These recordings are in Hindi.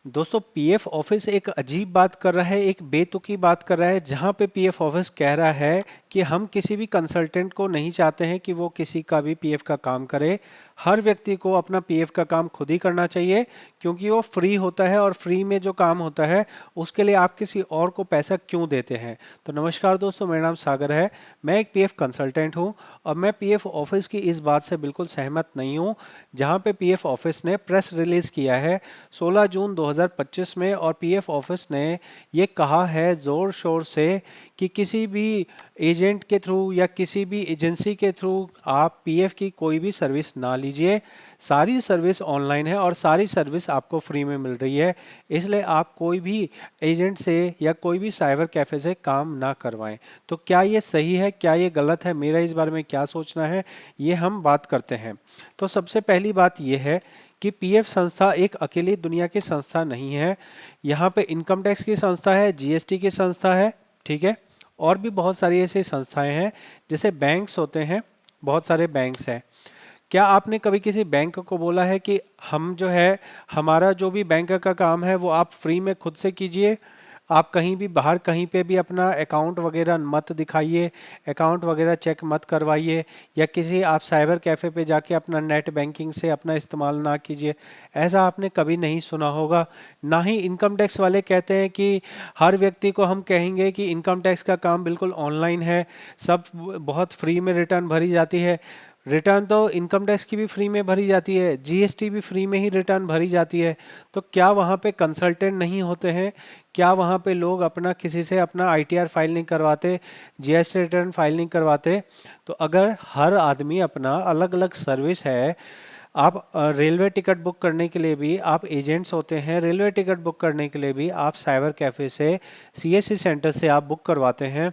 दोस्तों पीएफ ऑफिस एक अजीब बात कर रहा है, एक बेतुकी बात कर रहा है, जहां पे पीएफ ऑफिस कह रहा है कि हम किसी भी कंसल्टेंट को नहीं चाहते हैं कि वो किसी का भी पीएफ का काम करे। हर व्यक्ति को अपना पीएफ का काम खुद ही करना चाहिए, क्योंकि वो फ्री होता है और फ्री में जो काम होता है उसके लिए आप किसी और को पैसा क्यों देते हैं। तो नमस्कार दोस्तों, मेरा नाम सागर है। मैं एक पीएफ कंसल्टेंट हूं और मैं पीएफ ऑफिस की इस बात से बिल्कुल सहमत नहीं हूं, जहां पे पीएफ ऑफिस ने प्रेस रिलीज किया है 16 जून 2025 में, और पीएफ ऑफिस ने ये कहा है ज़ोर शोर से कि किसी भी एजेंट के थ्रू या किसी भी एजेंसी के थ्रू आप पीएफ की कोई भी सर्विस ना लीजिए। सारी सर्विस ऑनलाइन है और सारी सर्विस आपको फ्री में मिल रही है, इसलिए आप कोई भी एजेंट से या कोई भी साइबर कैफे से काम ना करवाएं। तो क्या ये सही है, क्या ये गलत है, मेरा इस बारे में क्या सोचना है, ये हम बात करते हैं। तो सबसे पहली बात यह है कि पीएफ संस्था एक अकेली दुनिया की संस्था नहीं है। यहाँ पे इनकम टैक्स की संस्था है, जीएसटी की संस्था है, ठीक है। और भी बहुत सारी ऐसी संस्थाएं हैं, जैसे बैंक्स होते हैं, बहुत सारे बैंक्स हैं। क्या आपने कभी किसी बैंक को बोला है कि हम जो है, हमारा जो भी बैंक का काम है वो आप फ्री में खुद से कीजिए, आप कहीं भी बाहर कहीं पे भी अपना अकाउंट वगैरह मत दिखाइए, अकाउंट वगैरह चेक मत करवाइए, या किसी आप साइबर कैफ़े पे जाके अपना नेट बैंकिंग से अपना इस्तेमाल ना कीजिए। ऐसा आपने कभी नहीं सुना होगा। ना ही इनकम टैक्स वाले कहते हैं कि हर व्यक्ति को हम कहेंगे कि इनकम टैक्स का काम बिल्कुल ऑनलाइन है, सब बहुत फ्री में रिटर्न भरी जाती है। रिटर्न तो इनकम टैक्स की भी फ्री में भरी जाती है, जीएसटी भी फ्री में ही रिटर्न भरी जाती है। तो क्या वहाँ पे कंसल्टेंट नहीं होते हैं? क्या वहाँ पे लोग अपना किसी से अपना आईटीआर फाइल नहीं करवाते, जीएसटी रिटर्न फाइल नहीं करवाते? तो अगर हर आदमी अपना अलग अलग सर्विस है, आप रेलवे टिकट बुक करने के लिए भी आप एजेंट्स होते हैं, रेलवे टिकट बुक करने के लिए भी आप साइबर कैफ़े से, सीएससी सेंटर से आप बुक करवाते हैं।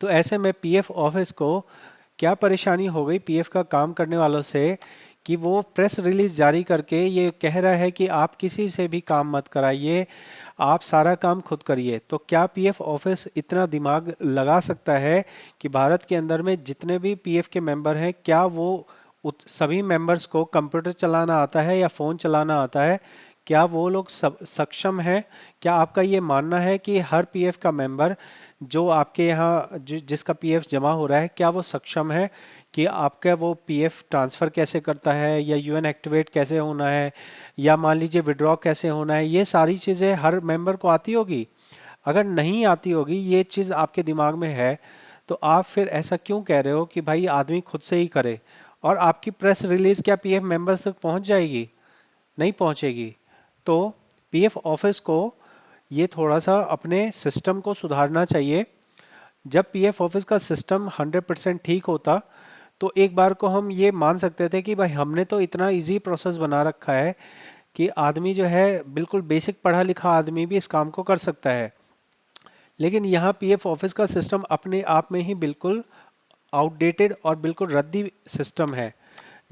तो ऐसे में पीएफ ऑफिस को क्या परेशानी हो गई पीएफ का काम करने वालों से, कि वो प्रेस रिलीज जारी करके ये कह रहा है कि आप किसी से भी काम मत कराइए, आप सारा काम खुद करिए। तो क्या पीएफ ऑफिस इतना दिमाग लगा सकता है कि भारत के अंदर में जितने भी पीएफ के मेंबर हैं, क्या वो सभी मेंबर्स को कंप्यूटर चलाना आता है या फ़ोन चलाना आता है? क्या वो लोग सब सक्षम हैं? क्या आपका ये मानना है कि हर पीएफ का मेंबर जो आपके यहाँ जिसका पीएफ जमा हो रहा है, क्या वो सक्षम है कि आपका वो पीएफ ट्रांसफ़र कैसे करता है, या यूएन एक्टिवेट कैसे होना है, या मान लीजिए विड्रॉ कैसे होना है? ये सारी चीज़ें हर मेंबर को आती होगी? अगर नहीं आती होगी, ये चीज़ आपके दिमाग में है, तो आप फिर ऐसा क्यों कह रहे हो कि भाई आदमी खुद से ही करे? और आपकी प्रेस रिलीज क्या पीएफ मेंबर्स तक पहुंच जाएगी? नहीं पहुंचेगी। तो पीएफ ऑफिस को ये थोड़ा सा अपने सिस्टम को सुधारना चाहिए। जब पीएफ ऑफिस का सिस्टम 100% ठीक होता, तो एक बार को हम ये मान सकते थे कि भाई हमने तो इतना इजी प्रोसेस बना रखा है कि आदमी जो है बिल्कुल बेसिक पढ़ा लिखा आदमी भी इस काम को कर सकता है। लेकिन यहाँ पीएफ ऑफिस का सिस्टम अपने आप में ही बिल्कुल आउटडेटेड और बिल्कुल रद्दी सिस्टम है,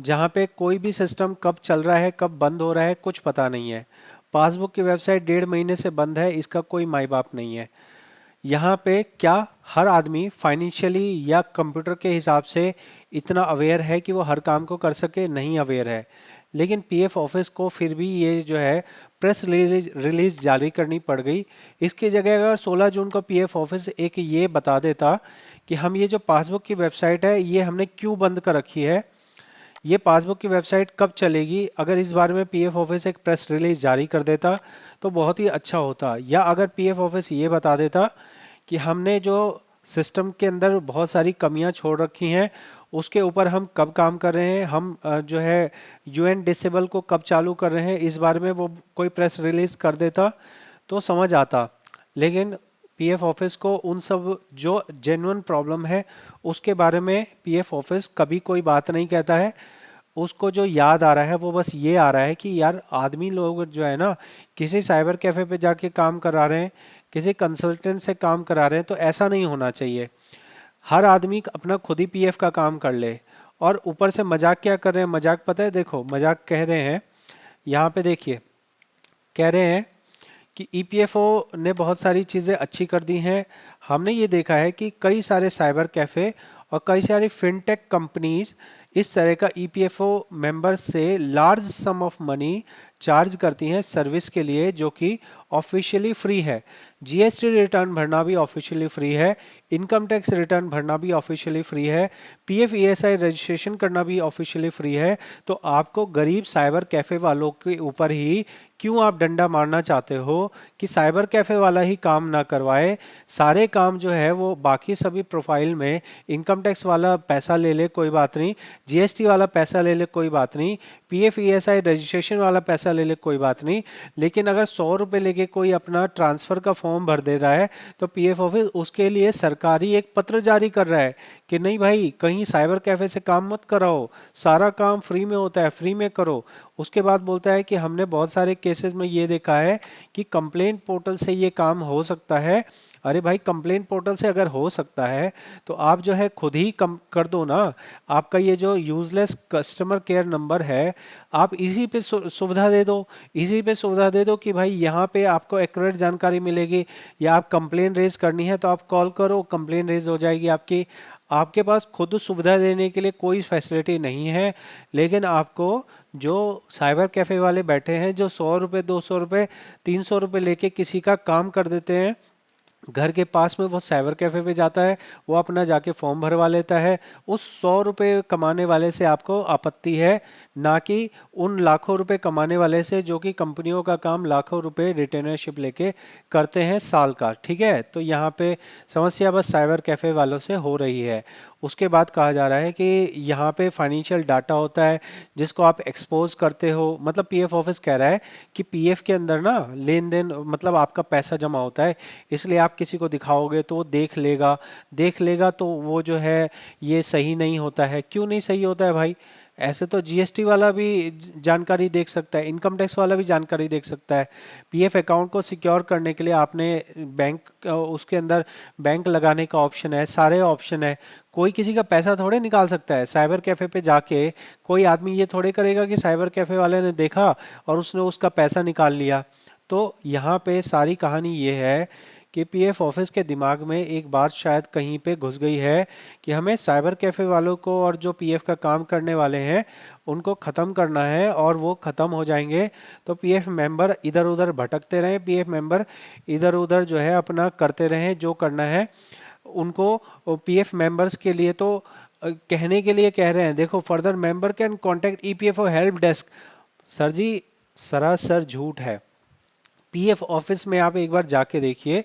जहाँ पे कोई भी सिस्टम कब चल रहा है कब बंद हो रहा है कुछ पता नहीं है। पासबुक की वेबसाइट 1.5 महीने से बंद है, इसका कोई माई बाप नहीं है। यहाँ पे क्या हर आदमी फाइनेंशियली या कंप्यूटर के हिसाब से इतना अवेयर है कि वो हर काम को कर सके? नहीं अवेयर है। लेकिन पीएफ ऑफिस को फिर भी ये जो है प्रेस रिलीज जारी करनी पड़ गई। इसकी जगह अगर 16 जून को पीएफ ऑफिस एक ये बता देता कि हम ये जो पासबुक की वेबसाइट है ये हमने क्यों बंद कर रखी है, ये पासबुक की वेबसाइट कब चलेगी, अगर इस बारे में पीएफ ऑफिस एक प्रेस रिलीज जारी कर देता तो बहुत ही अच्छा होता। या अगर पीएफ ऑफिस ये बता देता कि हमने जो सिस्टम के अंदर बहुत सारी कमियां छोड़ रखी हैं, उसके ऊपर हम कब काम कर रहे हैं, हम जो है यूएन डिसेबल को कब चालू कर रहे हैं, इस बारे में वो कोई प्रेस रिलीज कर देता तो समझ आता। लेकिन पीएफ ऑफिस को उन सब जो जेन्युइन प्रॉब्लम है उसके बारे में पीएफ ऑफिस कभी कोई बात नहीं कहता है। उसको जो याद आ रहा है वो बस ये आ रहा है कि यार आदमी लोग जो है ना, किसी साइबर कैफे पे जाके काम करा रहे हैं, किसी कंसल्टेंट से काम करा रहे हैं, तो ऐसा नहीं होना चाहिए। हर आदमी अपना खुद ही पीएफ का काम कर ले। और ऊपर से मजाक क्या कर रहे हैं, मजाक पता है, देखो मजाक कह रहे हैं, यहाँ पे देखिए, कह रहे हैं कि ईपीएफओ ने बहुत सारी चीज़ें अच्छी कर दी हैं। हमने ये देखा है कि कई सारे साइबर कैफ़े और कई सारी फिनटेक कंपनीज इस तरह का ईपीएफओ मेंबर्स से large some of money charge करती हैं सर्विस के लिए, जो कि ऑफिशियली फ्री है। जीएसटी रिटर्न भरना भी ऑफिशियली फ्री है, इनकम टैक्स रिटर्न भरना भी ऑफिशियली फ्री है, पीएफ ईएसआई रजिस्ट्रेशन करना भी ऑफिशियली फ्री है। तो आपको गरीब साइबर कैफे वालों के ऊपर ही क्यों आप डंडा मारना चाहते हो कि साइबर कैफे वाला ही काम ना करवाए? सारे काम जो है वो बाकी सभी प्रोफाइल में, इनकम टैक्स वाला पैसा ले ले कोई बात नहीं, जीएसटी वाला पैसा ले ले कोई बात नहीं, पीएफ ईएसआई रजिस्ट्रेशन वाला पैसा ले ले कोई बात नहीं, लेकिन अगर 100 रुपये लेके कोई अपना ट्रांसफर का फॉर्म भर दे रहा है तो पीएफ ऑफिस उसके लिए सरकारी एक पत्र जारी कर रहा है कि नहीं भाई, कहीं साइबर कैफे से काम मत कराओ, सारा काम फ्री में होता है, फ्री में करो। उसके बाद बोलता है कि हमने बहुत सारे केसेस में ये देखा है कि कंप्लेंट पोर्टल से ये काम हो सकता है। अरे भाई, कंप्लेंट पोर्टल से अगर हो सकता है तो आप जो है खुद ही कम कर दो ना। आपका ये जो यूजलेस कस्टमर केयर नंबर है, आप इसी पे सुविधा दे दो, इसी पे सुविधा दे दो कि भाई यहाँ पे आपको एक्यूरेट जानकारी मिलेगी, या आप कंप्लेन रेज करनी है तो आप कॉल करो, कंप्लेन रेज हो जाएगी आपकी। आपके पास खुद सुविधा देने के लिए कोई फैसिलिटी नहीं है, लेकिन आपको जो साइबर कैफे वाले बैठे हैं, जो 100 रुपये, 200 रुपये, 300 रुपये लेके किसी का काम कर देते हैं, घर के पास में वो साइबर कैफे पे जाता है, वो अपना जाके फॉर्म भरवा लेता है। उस 100 रुपये कमाने वाले से आपको आपत्ति है, ना कि उन लाखों रुपए कमाने वाले से, जो कि कंपनियों का काम लाखों रुपए रिटेनरशिप लेके करते हैं साल का। ठीक है, तो यहाँ पे समस्या बस साइबर कैफे वालों से हो रही है। उसके बाद कहा जा रहा है कि यहाँ पे फाइनेंशियल डाटा होता है जिसको आप एक्सपोज करते हो, मतलब पीएफ ऑफिस कह रहा है कि पीएफ के अंदर ना लेन देन, मतलब आपका पैसा जमा होता है, इसलिए आप किसी को दिखाओगे तो वो देख लेगा तो वो जो है ये सही नहीं होता है। क्यों नहीं सही होता है भाई? ऐसे तो जीएसटी वाला भी जानकारी देख सकता है, इनकम टैक्स वाला भी जानकारी देख सकता है। पीएफ अकाउंट को सिक्योर करने के लिए आपने बैंक, उसके अंदर बैंक लगाने का ऑप्शन है, सारे ऑप्शन है। कोई किसी का पैसा थोड़े निकाल सकता है साइबर कैफे पे जाके। कोई आदमी ये थोड़े करेगा कि साइबर कैफे वाले ने देखा और उसने उसका पैसा निकाल लिया। तो यहाँ पे सारी कहानी ये है कि पीएफ ऑफिस के दिमाग में एक बात शायद कहीं पे घुस गई है कि हमें साइबर कैफे वालों को और जो पीएफ का काम करने वाले हैं उनको ख़त्म करना है, और वो ख़त्म हो जाएंगे तो पीएफ मेंबर इधर उधर भटकते रहें, पीएफ मेंबर इधर उधर जो है अपना करते रहें जो करना है उनको। पीएफ मेंबर्स के लिए तो कहने के लिए कह रहे हैं, देखो, further member can contact EPFO help desk. Sir जी, सरासर झूठ है। पीएफ ऑफिस में आप एक बार जाके देखिए,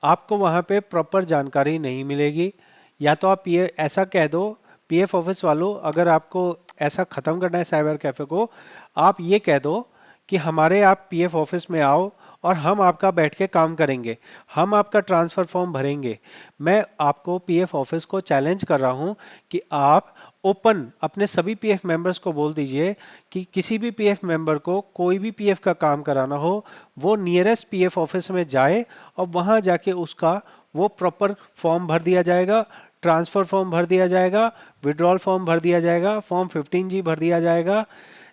आपको वहाँ पे प्रॉपर जानकारी नहीं मिलेगी। या तो आप पीएफ ऐसा कह दो, पीएफ ऑफिस वालों, अगर आपको ऐसा ख़त्म करना है साइबर कैफ़े को, आप ये कह दो कि हमारे आप पीएफ ऑफिस में आओ और हम आपका बैठ के काम करेंगे, हम आपका ट्रांसफ़र फॉर्म भरेंगे। मैं आपको पीएफ ऑफिस को चैलेंज कर रहा हूँ कि आप ओपन अपने सभी पीएफ मेंबर्स को बोल दीजिए कि किसी भी पीएफ मेंबर को कोई भी पीएफ का काम कराना हो, वो नियरेस्ट पीएफ ऑफिस में जाए और वहाँ जाके उसका वो प्रॉपर फॉर्म भर दिया जाएगा, ट्रांसफ़र फॉर्म भर दिया जाएगा, विड्रॉल फॉर्म भर दिया जाएगा, फॉर्म 15G भर दिया जाएगा।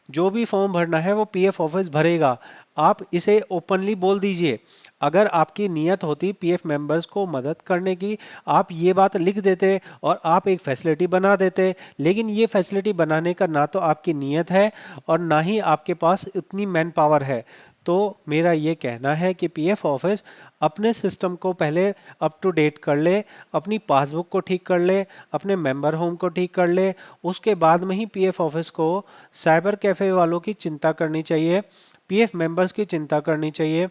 जो भी फॉर्म भरना है वो पीएफ ऑफिस भरेगा। आप इसे ओपनली बोल दीजिए। अगर आपकी नीयत होती पीएफ मेंबर्स को मदद करने की, आप ये बात लिख देते और आप एक फैसिलिटी बना देते, लेकिन ये फैसिलिटी बनाने का ना तो आपकी नीयत है और ना ही आपके पास इतनी मैन पावर है। तो मेरा ये कहना है कि पीएफ ऑफिस अपने सिस्टम को पहले अप टू डेट कर ले, अपनी पासबुक को ठीक कर ले, अपने मेंबर होम को ठीक कर ले, उसके बाद में ही पीएफ ऑफिस को साइबर कैफ़े वालों की चिंता करनी चाहिए, पीएफ मेंबर्स की चिंता करनी चाहिए।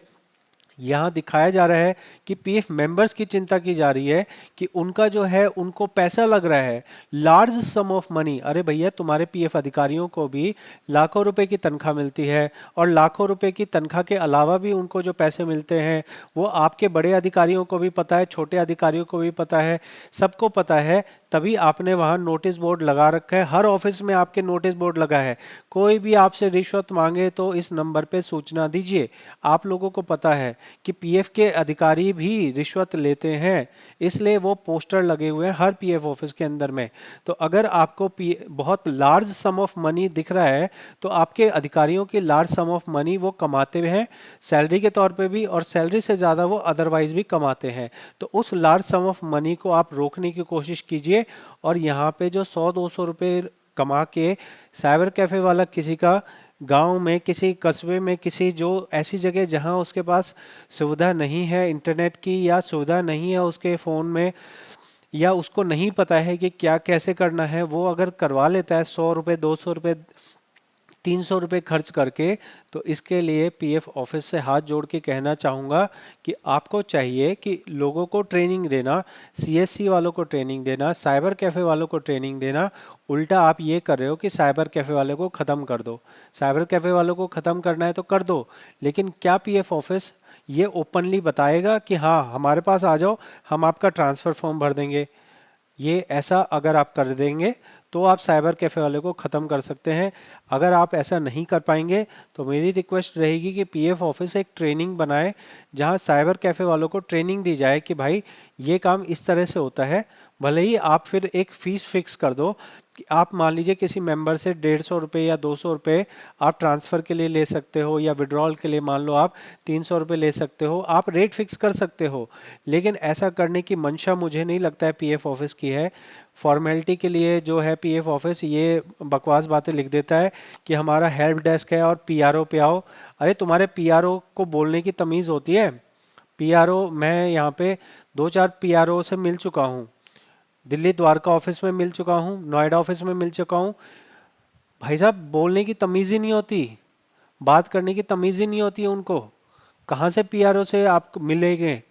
यहाँ दिखाया जा रहा है कि पीएफ मेंबर्स की चिंता की जा रही है कि उनका जो है उनको पैसा लग रहा है, लार्ज सम ऑफ मनी। अरे भैया, तुम्हारे पीएफ अधिकारियों को भी लाखों रुपए की तनख्वाह मिलती है, और लाखों रुपए की तनख्वाह के अलावा भी उनको जो पैसे मिलते हैं वो आपके बड़े अधिकारियों को भी पता है, छोटे अधिकारियों को भी पता है, सबको पता है। तभी आपने वहाँ नोटिस बोर्ड लगा रखा है, हर ऑफिस में आपके नोटिस बोर्ड लगा है। कोई भी आपसे रिश्वत मांगे तो इस नंबर पे सूचना दीजिए। आप लोगों को पता है कि पीएफ के अधिकारी भी रिश्वत लेते हैं, इसलिए वो पोस्टर लगे हुए हैं हर पीएफ ऑफिस के अंदर में। तो अगर आपको बहुत लार्ज सम ऑफ मनी दिख रहा है तो आपके अधिकारियों की लार्ज सम ऑफ मनी वो कमाते हुए हैं, सैलरी के तौर पे भी, और सैलरी से ज़्यादा वो अदरवाइज भी कमाते हैं। तो उस लार्ज सम ऑफ मनी को आप रोकने की कोशिश कीजिए, और यहाँ पे जो 100-200 रुपये कमा के साइबर कैफे वाला किसी का गांव में, किसी कस्बे में, किसी जो ऐसी जगह जहां उसके पास सुविधा नहीं है इंटरनेट की, या सुविधा नहीं है उसके फ़ोन में, या उसको नहीं पता है कि क्या कैसे करना है, वो अगर करवा लेता है 100 रुपये, 200 रुपये, 300 रुपये खर्च करके, तो इसके लिए पीएफ ऑफिस से हाथ जोड़ के कहना चाहूँगा कि आपको चाहिए कि लोगों को ट्रेनिंग देना, सीएससी वालों को ट्रेनिंग देना, साइबर कैफ़े वालों को ट्रेनिंग देना। उल्टा आप ये कर रहे हो कि साइबर कैफ़े वालों को ख़त्म कर दो। साइबर कैफ़े वालों को ख़त्म करना है तो कर दो, लेकिन क्या पीएफ ऑफिस ये ओपनली बताएगा कि हाँ हमारे पास आ जाओ, हम आपका ट्रांसफ़र फॉर्म भर देंगे? ये ऐसा अगर आप कर देंगे तो आप साइबर कैफ़े वाले को ख़त्म कर सकते हैं। अगर आप ऐसा नहीं कर पाएंगे तो मेरी रिक्वेस्ट रहेगी कि पीएफ ऑफिस एक ट्रेनिंग बनाए, जहां साइबर कैफ़े वालों को ट्रेनिंग दी जाए कि भाई ये काम इस तरह से होता है। भले ही आप फिर एक फ़ीस फिक्स कर दो कि आप मान लीजिए किसी मेंबर से 150 रुपये या 200 रुपये आप ट्रांसफ़र के लिए ले सकते हो, या विड्रॉल के लिए मान लो आप 300 रुपये ले सकते हो, आप रेट फिक्स कर सकते हो। लेकिन ऐसा करने की मंशा मुझे नहीं लगता है पीएफ ऑफिस की है। फॉर्मेलिटी के लिए जो है पीएफ ऑफिस ये बकवास बातें लिख देता है कि हमारा हेल्प डेस्क है और पीआरओ पे आओ। अरे तुम्हारे पीआरओ को बोलने की तमीज़ होती है? पीआरओ, मैं यहाँ पे 2-4 पीआरओ से मिल चुका हूँ, दिल्ली द्वारका ऑफिस में मिल चुका हूँ, नोएडा ऑफिस में मिल चुका हूँ। भाई साहब बोलने की तमीज़ ही नहीं होती, बात करने की तमीज़ ही नहीं होती है उनको। कहाँ से पीआरओ से आप मिलेंगे?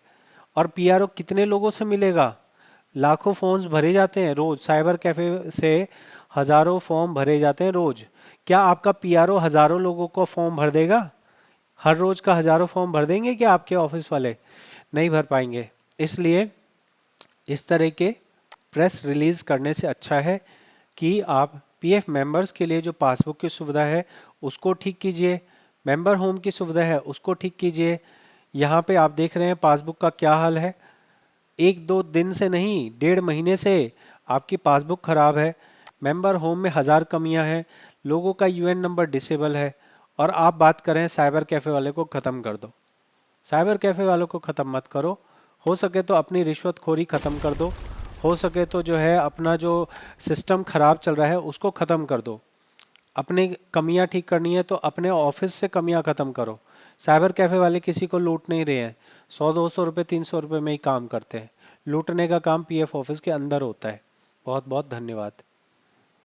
और पीआरओ कितने लोगों से मिलेगा? लाखों फॉर्म्स भरे जाते हैं रोज साइबर कैफे से, हजारों फॉर्म भरे जाते हैं रोज। क्या आपका पीआरओ हजारों लोगों को फॉर्म भर देगा? हर रोज का हजारों फॉर्म भर देंगे क्या आपके ऑफिस वाले? नहीं भर पाएंगे। इसलिए इस तरह के प्रेस रिलीज करने से अच्छा है कि आप पीएफ मेंबर्स के लिए जो पासबुक की सुविधा है उसको ठीक कीजिए, मेंबर होम की सुविधा है उसको ठीक कीजिए। यहाँ पे आप देख रहे हैं पासबुक का क्या हाल है, 1-2 दिन से नहीं 1.5 महीने से आपकी पासबुक खराब है। मेंबर होम में 1000 कमियां हैं, लोगों का यूएन नंबर डिसेबल है, और आप बात करें साइबर कैफ़े वाले को ख़त्म कर दो। साइबर कैफ़े वालों को ख़त्म मत करो, हो सके तो अपनी रिश्वतखोरी ख़त्म कर दो, हो सके तो जो है अपना जो सिस्टम ख़राब चल रहा है उसको ख़त्म कर दो। अपने कमियां ठीक करनी है तो अपने ऑफिस से कमियां ख़त्म करो। साइबर कैफ़े वाले किसी को लूट नहीं रहे हैं, 100-200 रुपये 300 रुपये में ही काम करते हैं। लूटने का काम पीएफ ऑफिस के अंदर होता है। बहुत बहुत धन्यवाद।